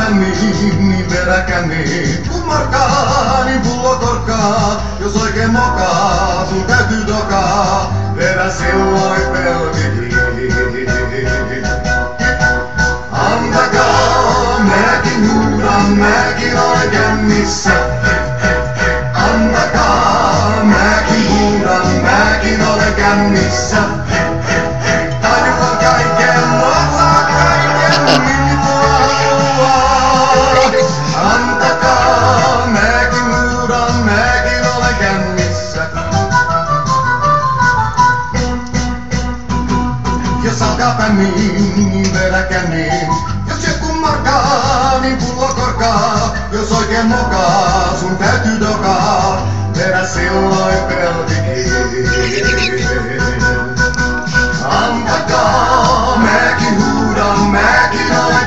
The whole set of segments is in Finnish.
lämmin, niin peräkäni. Kun markkaa, niin pullo korkkaa. Jos oikein mokaa, sun täytyy dokaa. Vedä silloin pelvi. Antakaa, mäkin huudan, mäkin olen kännissä. Antakaa, mäkin huudan, mäkin olen kännissä. Tajuan kaiken, osaa kaiken, mitä haluaa. Antakaa, mäkin huudan, mäkin olen kännissä. Jos alkaa pämmiin, niin vedä känniin. Jos joku markaa, niin pullo korkaa. Jos oikein mokaa, sun täytyy dokaa. Vedä silloin pelvikin. Antakaa, mäkin huudan, mäkin olen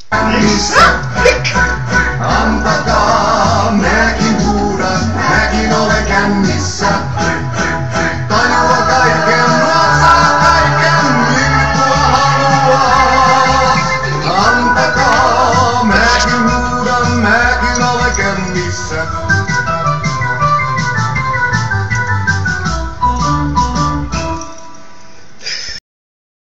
kännissä. Antakaa, mäkin huudan, mäkin olen kännissä. Tajuan kaiken, osaan kaiken, mitä haluaa. Antakaa, mäkin huudan, mäkin olen kännissä.